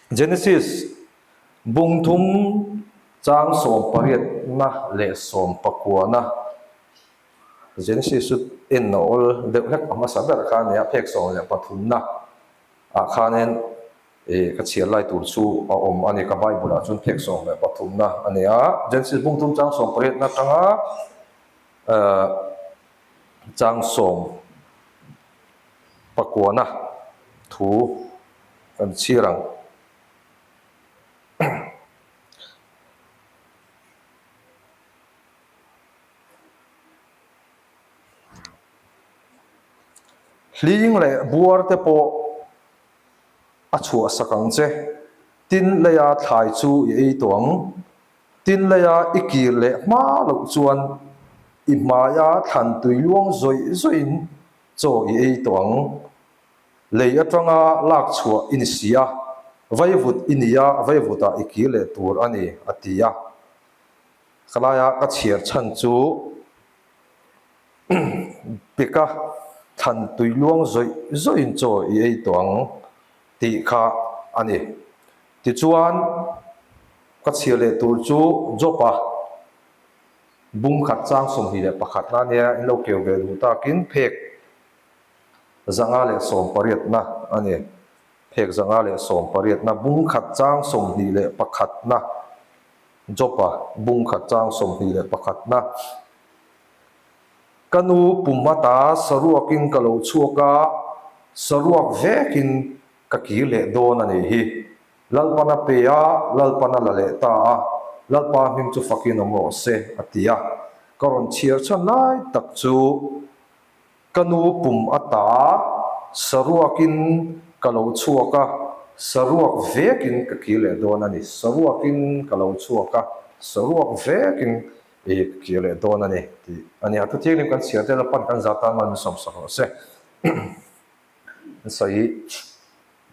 Genesis bung thum chang som pariat na le som pakua na Genesis in all the hek ama saber khan ya phek som le pathum na a khanen e ka chial lai tur chu a om ani ka bible a chun phek som le pathum na ani a Genesis bung thum chang som pariat na tanga chang som pakua na thu kan chirang hling le buar te po a chu sakang che tin le ya thai chu ei tong tin le ya ikir le ma lo chuan i ma ya than tui luang zoi zoin cho ei tong le atanga lak chua in sia vaivut inia vaivuta ikir le tur ani atia khalaya ka chiar chan chu pika than tui luang zoi zoin cho ei tong ti kha ani ti chuan ka chiar le tur chu jopa bung khat chang som hi le pakhat na ne in lo keu ve du ta kin phek zanga le som pariat na ani phek zanga le som pariat na bung khat chang som hi le pakhat na jopa bung khat chang som hi le pakhat na kanu pumata saruakin kalo chuaka saruak vekin kaki le don ani hi lalpana peya lalpana lale ta lalpa him chu fakin amo se atia karon chiar chan lai tak chu kanu pum ata saruakin kalo chuaka saruak vekin kaki le don ani saruakin kalo chuaka saruak vekin e kile don ani ti ani atu thilim kan siate la pan kan zata man som sa se sai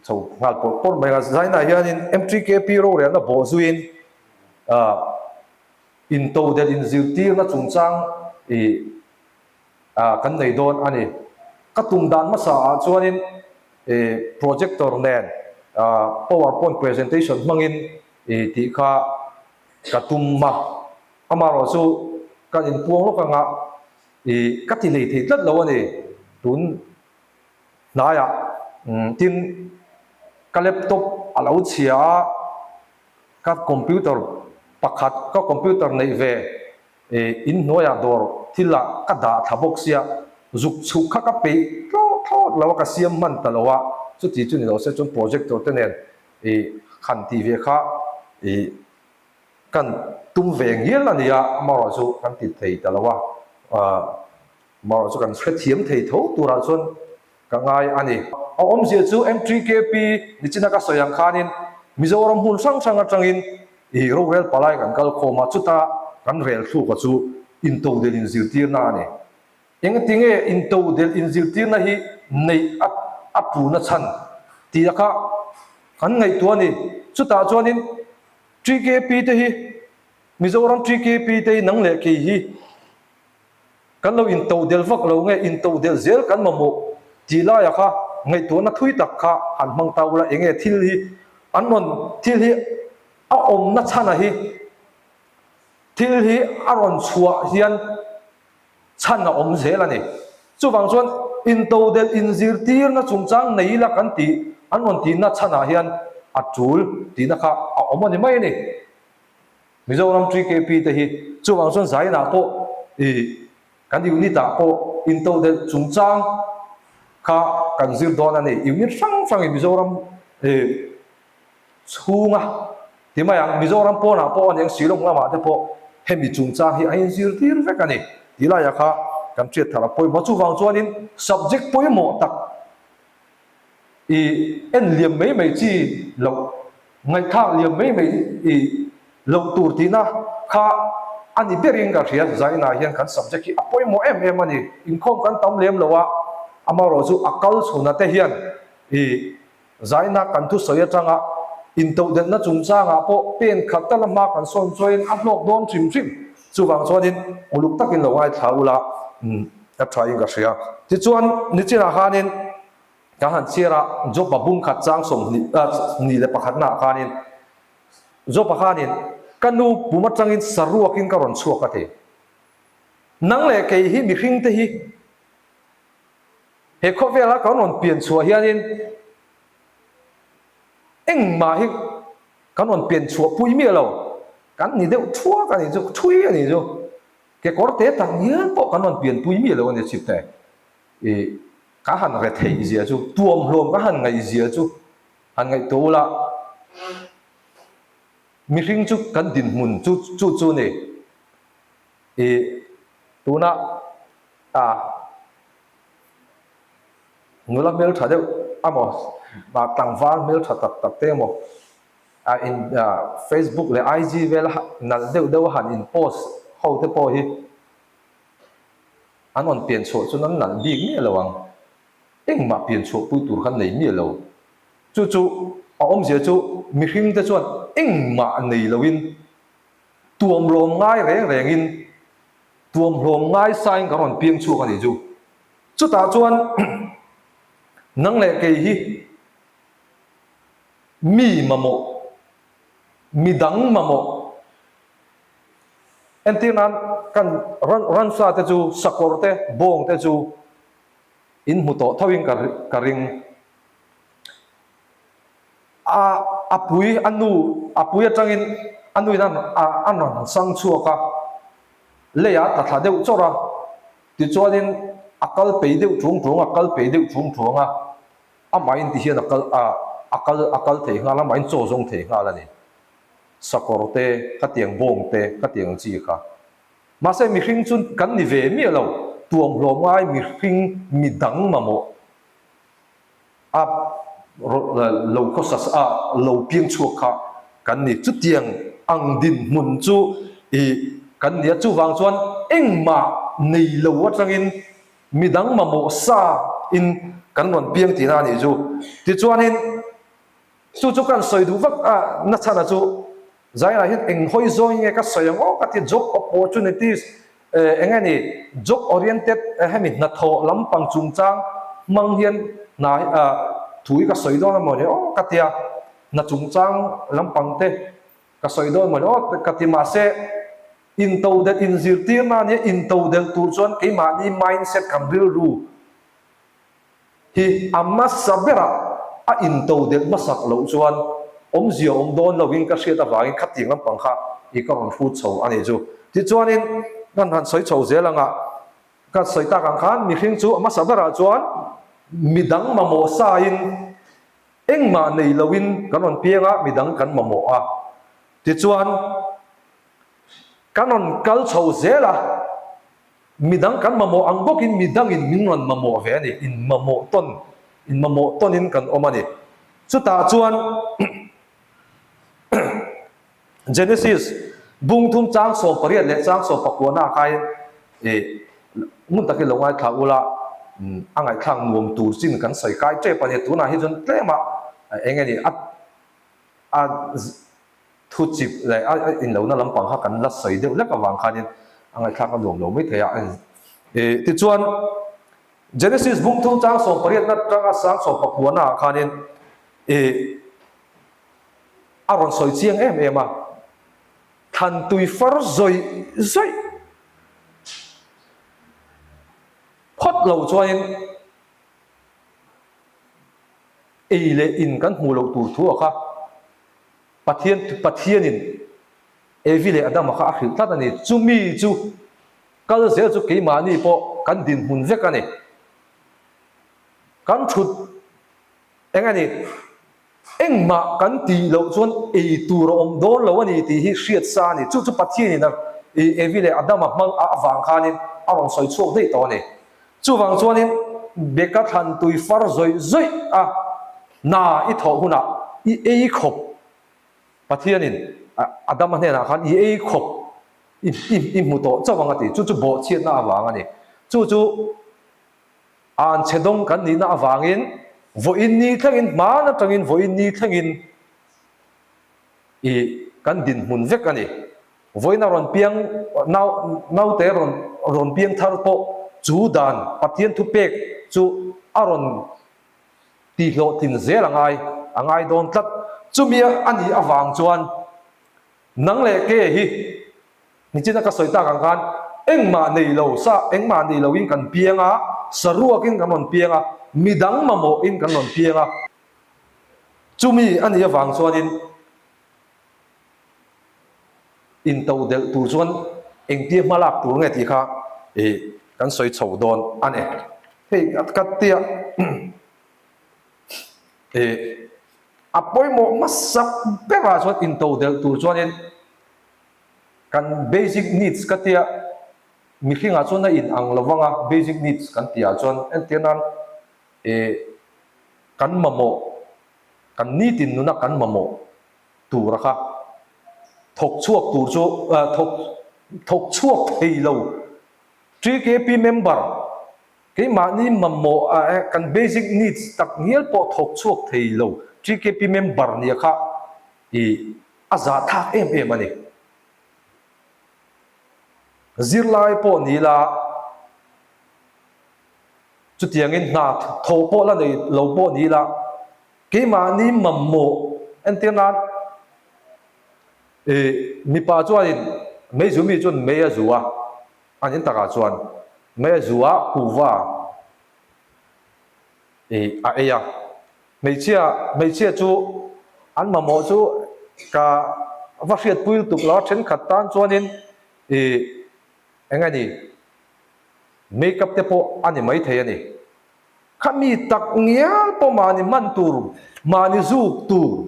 so ngal por mai ga zaina hianin m3kp ro re na bo zuin in to that in zirtir na chungchang e kan nei don ani katung dan ma sa chuanin e projector nen powerpoint presentation mangin e ti kha katum ma amaro chu kan in puang lo ka nga e kati nei the tlat lo ani tun naya tin ka laptop alo chia ka computer pakhat ka computer nei ve e in noya dor thila ka da thabok sia zuk chu kha ka pe tho lawa ka siam man talowa chu ti chu ni lo se chu projector te nen e khan ti ve kha e kan tum ve ngial ania maro chu kan ti thei talawa maro chu kan thret thiam thei tho tura chon ka ngai ani om je chu m3kp ni china ka soyang khanin mizoram hun sang sang atangin e ro rel palai kan kal khoma chuta kan rel thu ko chu into del in zirtir na ani eng tinge into del in zirtir na hi nei apu na chan ti kha kan ngai tu ani chuta chuanin 3kp te hi mizoram 3kp te nang le ki hi kan lo in to del vak lo nge in to del zel kan mamu ti la ya kha ngai tu na thui tak kha an mang taw la enge thil hi an mon thil hi a om na chana hi thil hi aron chua hian chan na om zel ani chu wang chuan in to del in zir tir na chungchang nei la kan ti an mon ti na chana hian atul ti na kha om ani mai ni mizoram 3kp te hi chu wang chuan zai na po e kan di ni ta po into del chungchang kha kan zir don ani unit sang sang mizoram e chunga ti ma yang mizoram po na po an silong lama te po hemi chungchang hi ain zir tir ve kani ti la ya kha kan chet thara poi ma chu wang chuan in subject poi mo tak e en liam mai chi lo ngai tha liam mai e lo tur ti na kha ani bering ga riat zaina hian kan subject ki apoi mo em ani in khom kan tam lem lowa amaro chu akal chuna te hian e zaina kan thu soya changa in to den na chungchanga po pen khatala ma kan son join atlok don trim chu wang chuanin uluk takin lowai thaula a trying ga ria ti chuan ni chira hanin ka han chira job babung khat chang som ni le pakhat na khanin job pakhanin kanu puma changin saruakin ka ron chuak ka the nang le ke hi mi hring te hi he khovela ka non pian chua hianin eng ma hi ka non pian chua pui mi lo kan ni deuh thua ka ni chu thui ani chu ke korte tang hian po ka non pian pui mi lo ani chip te ka han re thei zia chu tuam hlom ka han ngai zia chu han ngai to la mi hring chu kan din mun chu ne tuna ngula mel thadeu amo ba tangwal mel tak te mo in Facebook le IG vel na deuh han in post ho te po hi anon pian chu chu nan nan big ni lawang eng ma pian chu pui tur khan nei mi lo chu om zia chu mi hring te chuan eng ma nei lowin tuam lom ngai reng in tuam lom ngai sain ka ron piang chu ka ni chu ta chuan nang le ke hi mi mamo mi dang mamo entinan kan ran sa te chu sakor te bong te chu in muto thawin ka ring apui apui atangin anui nan anon sang chuaka leya ta tha deuh chora ti chuanin akal pe deuh thung akal pe deuh thung amain ti hian akal thei nga la main cho zong thei nga la ni sakor te ka tiang bong te ka tiang chi kha ma se mi hring chun kan ni ve mi lo tuam hlom ai mi hring mi dang mamo lo khosas lo piang chu kha kan ni chu tiang ang din mun chu kan nia chu wang chuan eng ma nei lo atangin midang mamo sa in kan ron piang ti na ni chu ti chuanin chu kan soi du vak na chana chu zaina hin eng hoi zoi nge ka soyang o ka ti job opportunities engani job oriented hemi na tho lampang chungchang mang hian na thui ka soi do na mo ne o ka tia na chungchang lampang te ka soi do mo o ka ti ma se in to that in zirtir na ni in to del tur chuan ke ma ni mindset kam bil ru hi amma sabera in to del masak lo chuan om zio om don lo wing ka hriat awangin khating lampang kha I ka ron fu chho ani chu ti chuanin kan han soi chho zelanga ka soi ta kan khan mi hring chu amma sabera chuan midang mamo sa in engma nei lowin kan ron pianga midang kan mamo ti chuan kanon kal chho zela midang kan mamo ang bokin midang in minron mamo ve ani in mamo ton in kan omani chu ta chuan Genesis bung thum chang so pariat le chang so pakwana khai mun takil longai thaula angai thang nuam tur sin kan sai kai tre pani tuna hi jon tlema engeni thu chip le in lo na lampang ha kan la sai deuh lek awang khanin angai thak ka lom lo mai theya ti chuan Genesis bung thum chang so pariat na tanga sang so pakwana khanin aron soi chiang em than tui far zoi phot lo chuan le in kan hmu lo tur thu kha pathianin evile adam kha akhil tat ani chumi chu kal zel chu ke ma ni po kan din hun vek ani kan thut engani engma kan ti lo chuan tur om don lo ani ti hi hriat sa ni chu pathianin evile adam mang awang khanin arong soi chuak dei to ni chu wang chuanin beka than tui far zoi na I tho huna I khop pathianin adam ne na khan I khop I mu to chawang ati chu bo chiat na awang ani chu an chedong kan ni na awangin voin ni thangin ma na tangin voin ni thangin kan din mun vek ani voina ron piang nau te ron piang thar po chu dan pathian thu pek chu aron ti lo tin zel angai don tat chumia ani awang chuan nang le ke hi ni china ka soita kang kan engma nei lo sa engma nei lo in kan pianga saruak in kan on pianga midang mamo in kan on pianga chumi ani awang chuan in to del tu chuan eng ti malak tur nge ti kha kan soi chho don ane hei kat tia apoi mo masak pera chuan in to del tu chuan kan basic needs katia mi khinga chuan in ang lawanga basic needs kan tia chuan entianan kan mamo kan nitin nuna kan mamo tur kha thok chuak tur chu thok chuak thei lo 3kp member cái mà ni mamo kan basic needs tak nghial po thok chuak thei lo 3kp member ni kha aza thak em ani zirlai po ni la chu tiangin na tho po la nei lo po ni la cái mà ni mamo antenna mi pa chuan mấy chú mi chuan mấy zuwa anh in taka chuan mấy zuwa kuwa ya mấy chia chu anh mà mò chu cả vắt hiệt puil tục lo trên khát tan chuan in anh ấy đi make up te po anh mấy thế này kami tak ngia po mani man tur mani zuk tur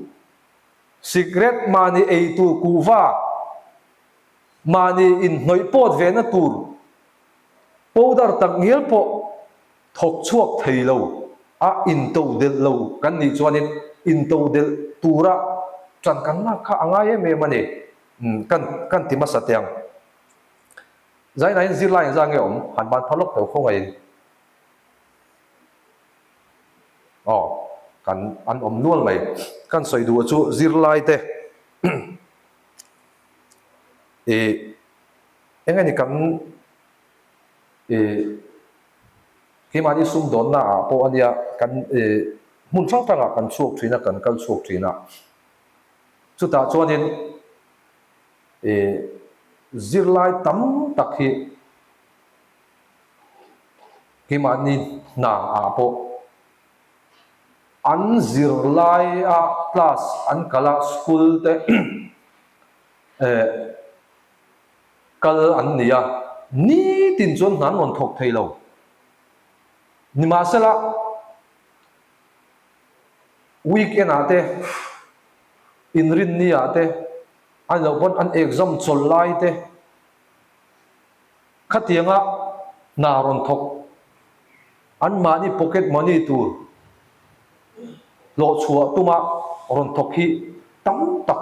secret mani ei tur kuwa mani in noi pot ve na tur powder tak nghial po thok chuak thei lo in to del lo kan ni chuan in to del tura chan kan na kha angai me mani kan ti ma satyang zai nai zirlai za nge han ban tholok to khong ai kan an nual mai kan soi du chu zirlai te engani kan khi mà đi xung đột na po ania kan mun phang phang kan chuak thina kan kal chuak thina chu ta chuan in zirlai tam tak hi khi mà ni na po an zirlai plus an kala school te kal an nia ni tin chuan nan on thok thei lo ni ma sala weekend ate in rin ni ate an lo bon an exam chol lai te khatianga na ron thok an mani pocket money tur lo chua tuma ron thok hi tam tak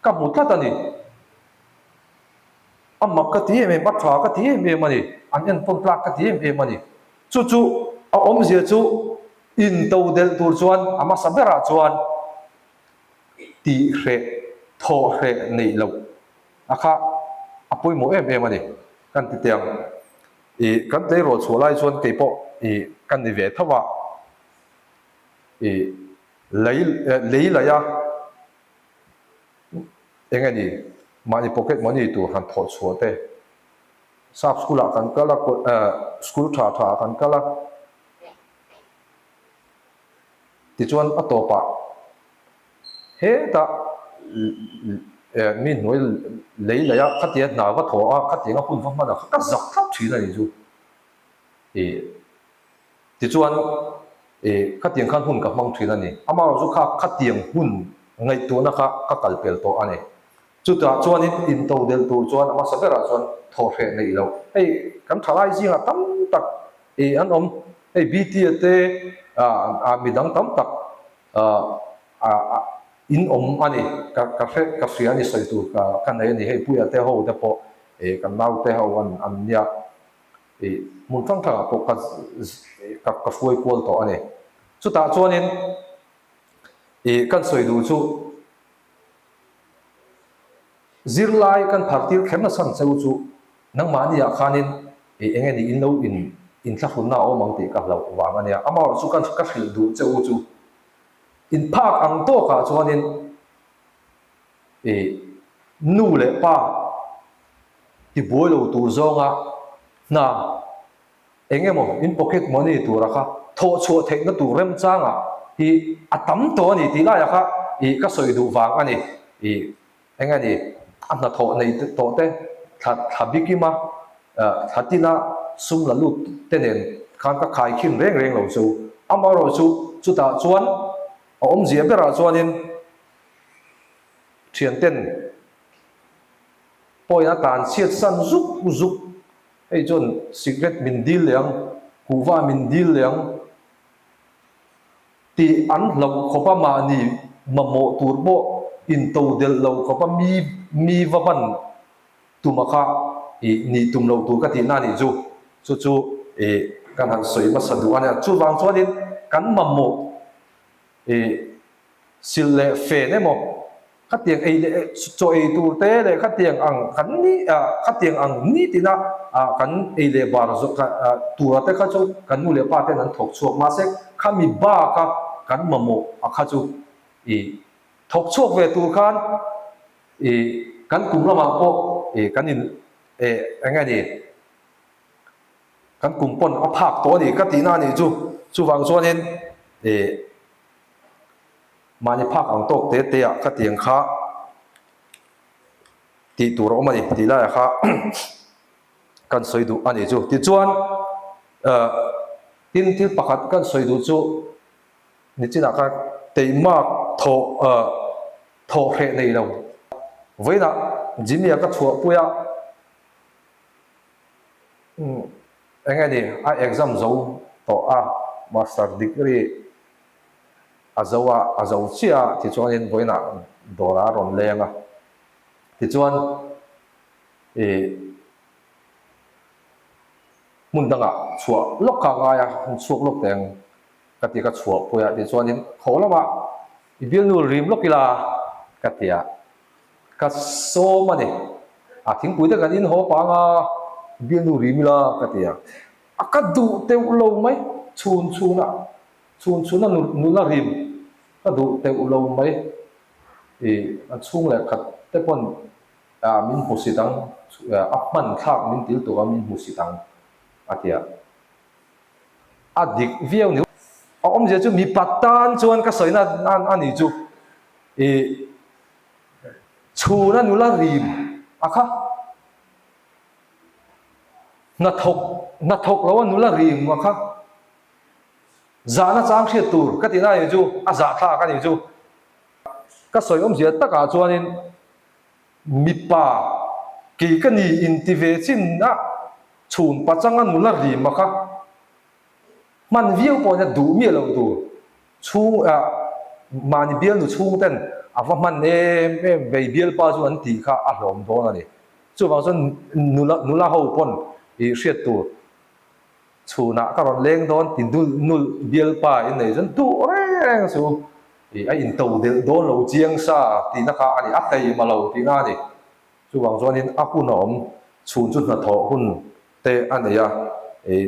ka mutla tani amma ka ti me batha ka ti me mani an en pon plak ka ti me mani chu om zia chu in to del tur chuan ama sabera chuan ti hre tho hre nei lo akha apoi mo em mani kan ti tiang kan te ro chulai chuan ke po kan ni ve thawa lấy là ya engani mani pocket money tu han thot chuate sap school kan kala school tha kan kala ti chuan atopa he ta min noi lấy là ya khatia na wa tho a khatia hun fa ma da ka zak thap thi na ni chu ti chuan khát tiếng khăn hun cả mong thuyền này, ama rồi khát tiếng hun ngày tuổi na khát các kalpel to anh chút ta chuan in tàu del tu chuan ama sabera chuan thọ phê này lâu, kan thalai gì à tam tak anh BT te midang tam tak in anh cà phê anh soi tu kan này ni puya te ho te po kan nau te ho an nia mun thang thang po ka fuai kwal to ane chu ta chuan in kan soi du chu zirlai kan phartir khemna san cheu chu nang mani ya khanin engeni in lo in in thla hun na o mang ti ka lo wang ania amao chu kan ka khil du cheu chu in phak ang to ka chuanin nu le pa ti boi lo tur zonga na engemo in pocket money tura kha tho chu thek na tu rem changa hi atam to ni ti la ya kha ka soi du wang ani engani amna tho nei to te thabikima thatina sum la lut tenen khan ka khai khim reng reng lo chu amaro chu ta chuan om zia bera chuanin thian ten poina tan siat san zuk ei chon secret min dil liang kuwa min dil liang ti an lo khopa ma ni mamo turbo in to del lo khopa mi vaban tumaka ni tum lo tu ka ti na ni chu kan han soi ma sadu ania chu wang chuanin kan mamo sil le fe ne mo khát tiếng ấy cho ấy tu tế để khát tiếng ang khắn ni khát tiếng ang ni tina khắn ấy để bar zo tu ra tế khát chú khắn nu le pa tế nan thok chuộc mà sẽ khát mi ba ka khắn mamo khát chú thok chuộc về tu khăn khắn cùng làm po khắn in anh nghe đi khắn cùng pon phak to đi khát tina ni chu vang cho nên mà ni phak ang tok te ka tiang kha ti tur o mani ti la kha kan soi du ani chu ti chuan tin pakhat kan soi du chu ni china ka teimak tho khe nei lo voina jimia ka chua puya anh ni a exam zo to master degree azawa chia thì cho nên với nạ đổ ra rộn lên thì cho muốn đăng chùa lúc cả ngay chùa lúc đèn cái gì cái chùa bây giờ thì cho nên khó lắm ạ biết nur rim lúc kia là cái gì cái số mà này tiếng cuối đó cái in hộp bang biết nur rim là cái gì cái đủ tiêu lâu mấy chun là nu là rim cái đủ tiêu lâu mấy chung là khát tế con min hồ sĩ tăng áp man khác min tiêu tổ min hồ sĩ tăng kia dik viêu nếu ông giờ chú mi bắt tan chuan cái sợi na anh ấy chú chu na nu là rim khác na thok lâu nu là rim khác giá nó trang khiết tur cái tiếng này chú giá tha cái này chú cái sợi ông giờ tất cả cho nên mi pa kỳ cái này intive chín á chun bắt trang anh là gì mà khác man viêu bỏ ra đủ miệng lâu đủ chung mà ni biel nó chung tên và man em về biel pa cho anh thì khác lom đó này chú bảo cho nu là hậu pon khiết tur chun á các bạn lên đó thì nu biel pa in này dân đủ reng số ai in tàu del don lo chiang sa ti na kha ani atai ma lo ti nga ni chu wang chuan in a hun om chun chu na tho hun te ani ya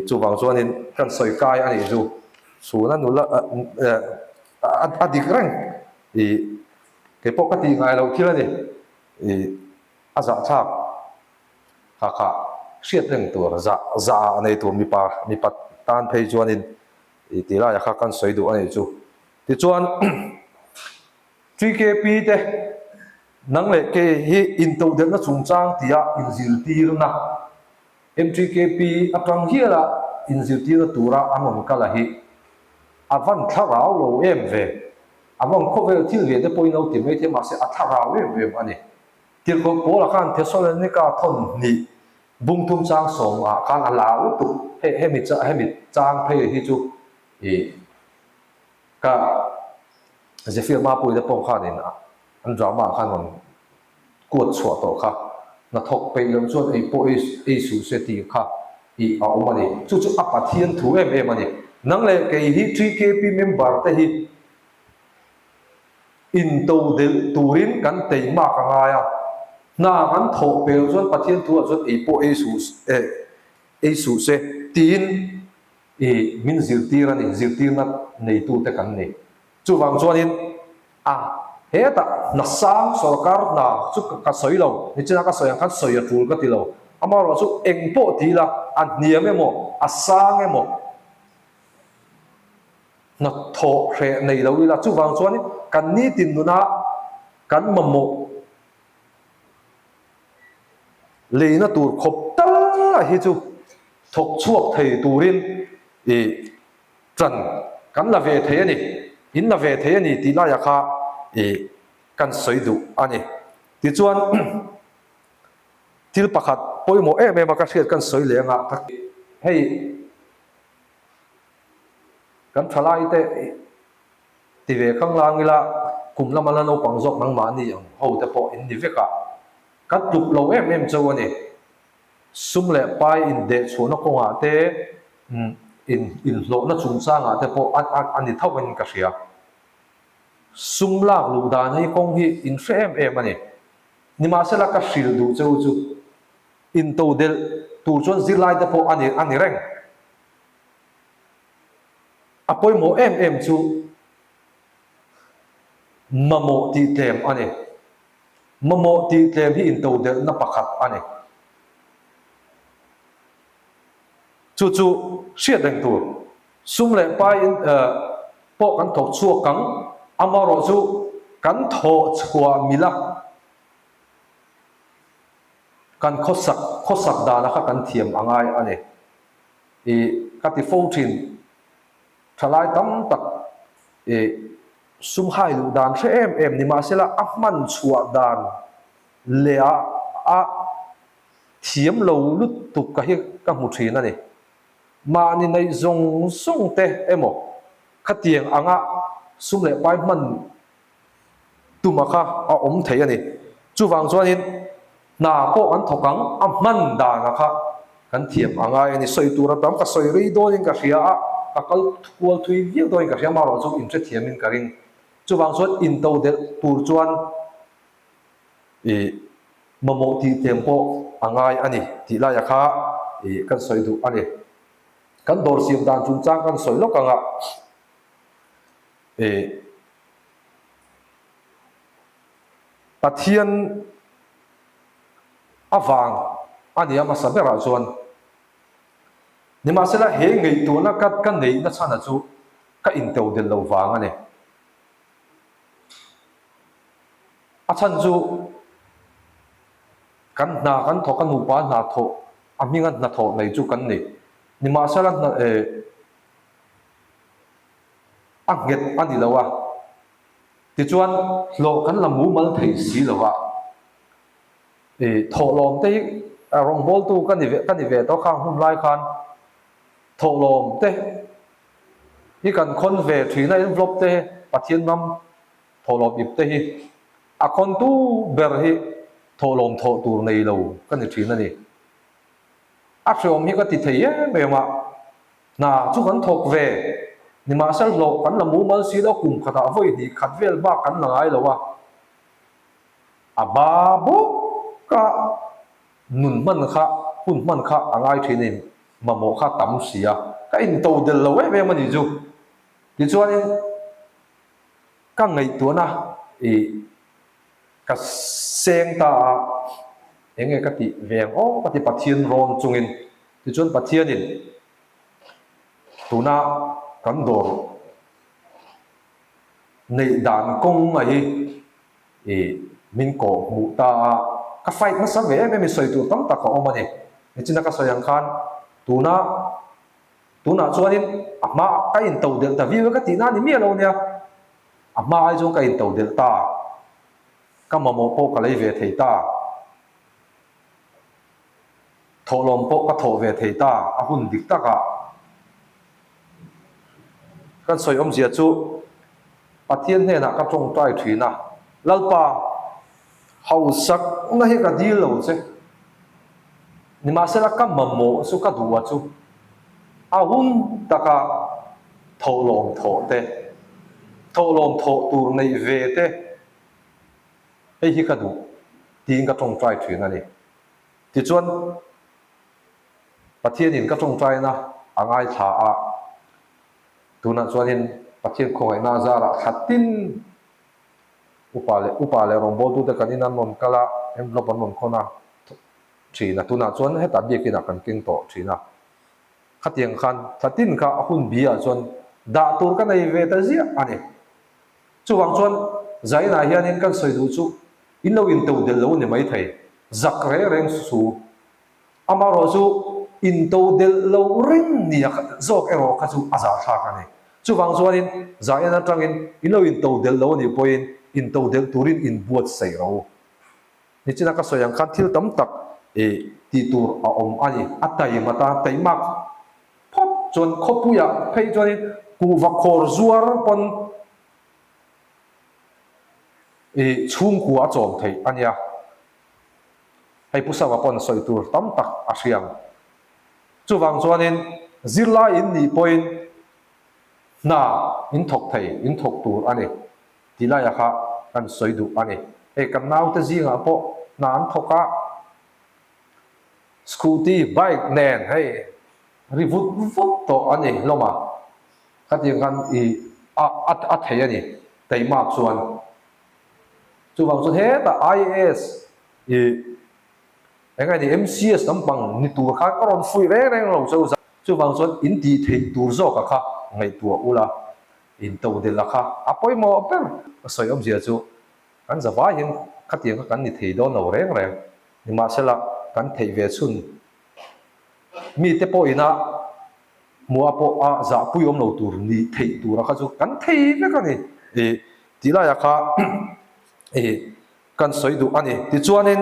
chu wang chuan in kan soi kai ani chu chu na nu la a dik rang ke pokati ngai lo thila ni a za thak kha siat reng tur za nei tur mi pa tan phei chuan in ti la ya kha kan soi du ani chu ti chuan 3KP te nang le ke hi in to del na chung chang tia in zil ti ru na M3KP atang hi la in zil ti na tura anon kala hi avan tharau lo em ve avon ko ve thil ve te point out ti me the ma se atharau ve ani til ko ko la kan Thessalonica thon ni bung thum chang som kan ala tu he mi chang phei hi chu kaจะฟิลมาปุยได้ปองข้านี่นะอันดราม่าข้ามันกวดสวดต่อข้านัทกไปเรื่องส่วนไอ้พวกไอ้สุเสตีข้าเอามานี่จู่ๆอัปเทียนถูมานี่นั่งเลยไอ้ฮิ 3KP member แต่ฮิอินโตเดลตูรินกันเตยมากง่ายน่ากันถกไปเรื่องส่วนปะเทียนถูส่วนไอ้พวกไอ้สุเสตีน min zirtir ani zirtir na nei tu te kan ni chu wang chuanin heta na sang sarkar na chu ka soi lo ni china ka soi kan soi atul ka ti lo amaro chu engpo ti la an niam emo asang emo na tho re nei lo la chu wang chuanin kan ni tin nu na kan mamo le na tur khop ta hi chu thok chuak thei turin trần kan la ve the ani in la ve the ani ti la ya kha kan soi du ani ti chuan til pakhat poimo em ka hriat kan soi lenga hei kan thalai te ti ve khang langila kumlama la no pangjok nang ma ni ang ho te po in ni veka kan tuk lo em chaw ani sum le pai in de chuna ko nga te in lo na chung sa nga te po ani thawin ka hria sum lak lu dan hi kong hi in em ani ni ma sela ka hril du chaw chu in to del tu chon zilai te po ani reng apoi mo em chu mamo ti tem ani mamo ti tem hi in to del na pakhat ani chu siat deng tur sum le pai in po kan thok chuak kang amaro chu kan tho chua mila kan khosak da la kha kan thiam angai ani kati foutin thalai tam tak sum hai lu dan the em ni ma sela ahman chua dan le a thiam lo lut tuk ka hi ka mu thina ni ma ni nei zong song te emo khatiang anga sum le pai man tuma kha a om thei ani chu wang chuanin na po an thokang a man da nga kha kan thiam anga ani soi tur tam ka soi ri do in ka hria a kal thual thui viau do in ka hria ma ro chu in che thiam in karing chu wang chuan in to de tur chuan mamo ti tempo angai ani ti la ya kha kan soi du ani kan dor sim dan chun chang kan soi lo kanga pathian awang ani ama sabera chuan ni ma sela he ngei tu na kat kan nei na chana chu ka in to del lo wang ani a chan chu kan na kan tho kan upa na tho aminga na tho nei chu kan nei ni ma sala na anget ani lawa ti chuan lo kan la mu mal thei si lawa tho lom te rong bol tu kan ni ve to khang hum lai khan tho lom te hi kan khon ve thina in vlop te pathian nam tho lom ip te hi a khon tu ber hi tho lom tho tur nei lo kan ni thina ni a shom hi ka ti thei me ma na chu kan thok ve ni ma sal lo kan la mu mal si lo kum khata voi ni khat vel ba kan langai lo wa aba bo ka nun man kha hun man kha angai thinin ma mo kha tam sia ka in to del lo we ma ni ju ti chuan ka ngai tu na ka seng ta enge ka ti veng ka ti pathian ron chungin ti chuan pathian in tuna kan dor nei dan kong ai min ko mu ta ka fight na sa ve me soi tu tam ta ka omani ni china ka soyang khan tuna chuanin ama ka in to del ta view ka ti na ni mi lo nia ama ai jong ka in to del ta ka ma mo po ka lei ve thei ta tho lom po ka tho ve thei ta a hun dik ta ka kan soi om zia chu pathian ne na ka tong tai thina lalpa hau sak na hi ka dil lo che ni ma sela ka mammo su ka duwa chu a hun taka tho lom tho te tho lom tho tur nei ve te ei hi ka du tin ka tong tai thina ni ti chuan pathian in ka tong tai na angai tha a tuna chuanin pathian khongai na zara khatin upale rombol tu te kanina non kala envelope non khona thina tuna chuan heta biakina kan king to thina khatiang khan thatin kha hun bia chuan da tur ka nei ve ta zia ani chuwang chuan zaina hianin kan soidu chu in lo in to del lo ni mai thei zak re reng su amaro chu in to del lo ring ni zok ero kha chu aza tha ka ni chuwang chuanin zaina tangin in lo in to del lo ni poin in to del turin in buat sei ro ni china ka soyang khan thil tam tak ti tur a om ani atai mata taimak phop chon khopuya phei chonin ku va khor zuar pon chung ku a chom thei ania hei pusawa pon soi tur tam tak a hriang chuwang chuanin zirla in ni point na in thok thei in thok tur ani tilaya kha kan soidu ani kan nau te zinga po na an thoka scooty bike nen hei rivut vut to ani loma khatiang kan a thei ani taimak chuan chuwang chuan he ta IAS engai ni MCS tampang ni tur kha karon fui reng lo chau za chuwang chuan in ti thei tur zo ka kha ngai tua ula in to de la kha apoi mo per soi om zia chu kan zawa hin khatiang kan ni thei do no reng ni ma sela kan thei ve chun mi te po ina mua po a za pui om lo tur ni thei tur kha chu kan thei ve ka ni tila ya kha kan soi du ani ti chuanin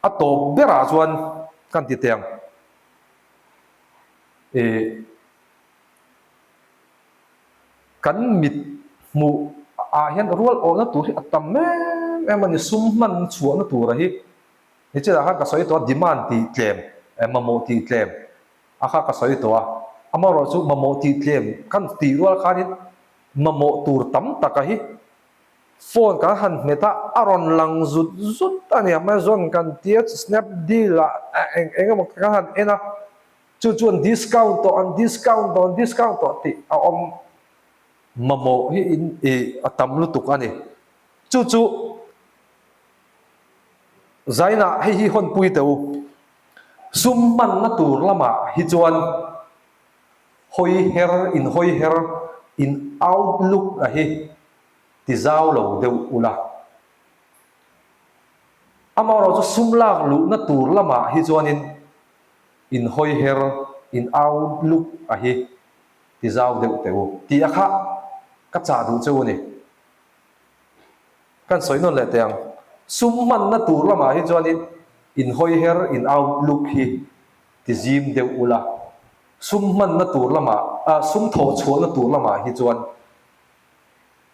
a to bera chuan kan ti teng kan mit mu a hian rual o na tur atam me emani sum man chuan na tur hi ni chira ha ka soi to demand ti tlem mamo ti tlem akha ka soi to amaro chu mamo ti tlem kan ti rual khanin mamo tur tam taka hi phone ka han meta aron lang zut ani Amazon kan tiet Snapdeal engam ka han ena chuan discount to ti a om mamo hi in atam lu tuk ani chu zaina hi hon pui teu summan na tur lama hi chuan hoi her in outlook a hi ti zau lo deu ula amaro chu sumlak lu na tur lama hi chuanin in hoi her in outlook a hi ti zau deu teu ti akha ka cha du chu ni kan soinon le teng summan na tur lama hi chuanin in hoi her in outlook hi ti zim deu ula summan na tur lama sum tho chho na tur lama hi chuan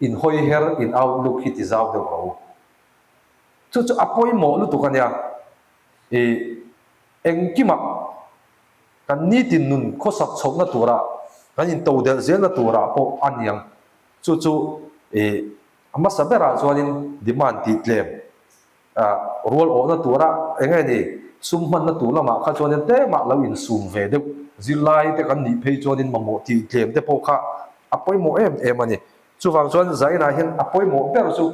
in hoi her in outlook hi ti zau deu ro chu apoi mo lu tu kan ya engkima kan ni tin nun khosak chok na tura kan in to del zel na tura po anyang chu ama sabera chuanin demand ti tlem role o na tura engai ni summan na tur lama kha chuanin te ma lo in sum ve deu zilai te kan ni phei chuanin mamo ti tlem te po kha apoi mo em ani chuwang chuan zaina hian apoi mo ber chu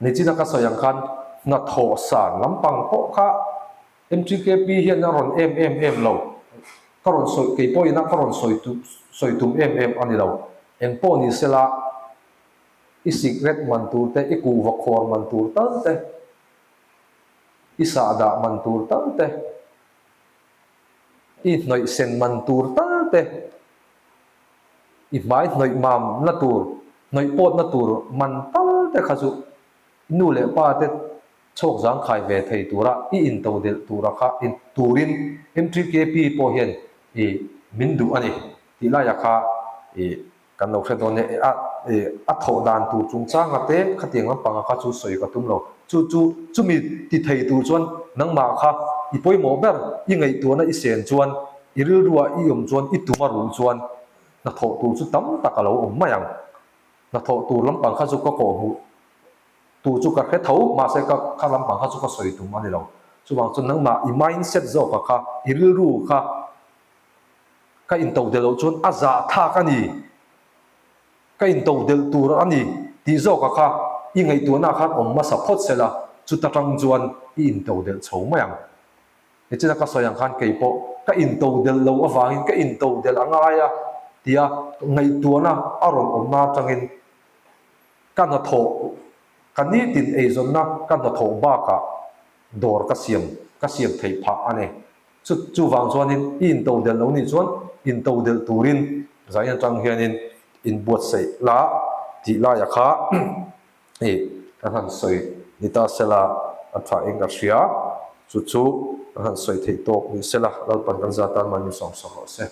ni china ka soyang khan na tho san lampang po kha MTKP hian na ron em lo karon soi ke po ina karon soi tum em ani lo en po ni sela i secret man tur te i ku va khor man tur tan te i sa da man tur tan te i noi sen man tur tan te i mai noi mam na tur noi pot na tur man tal te khazu nu le pa te chok jang khai ve thei tura i in to del tura kha in turin M3KP po hian min du ani ti la ya kha kan lo khe don ne a tho dan tu chung chang ate khatiang lam panga kha chu soi ka tum lo chu mi ti thei tu chuan nang ma kha i poi mo ber i ngai tu na i sen chuan i ril ruwa i om chuan i tuma ru chuan na tho tu chu tam takalo om mayang na tho tu lam pang kha chu ka ko hu tu chu ka khe thau ma se ka lam pang kha chu ka soi tum ani lo chu wang chun nang ma i mindset zo ka iril ru ka in to de lo chun aza tha ka ni ka in to del tur ani ti zo ka i ngai tu na khan om ma support sela chu ta tang chuan i in to del chho mayang ni china ka soyang khan kei po ka in to del lo awangin ka in to del angaya tia ngai tu na aron om na tangin kan na tho kan ni tin e zon na kan na tho ba ka dor ka siam thei pha ane chu wang chuan in to del lo ni chuan in to del turin zayan tang hianin in buat sei la ti la ya kha e han soi ni ta sela atha eng a ria chu han soi thei tok ni sela lal pan kan za tan man ni som se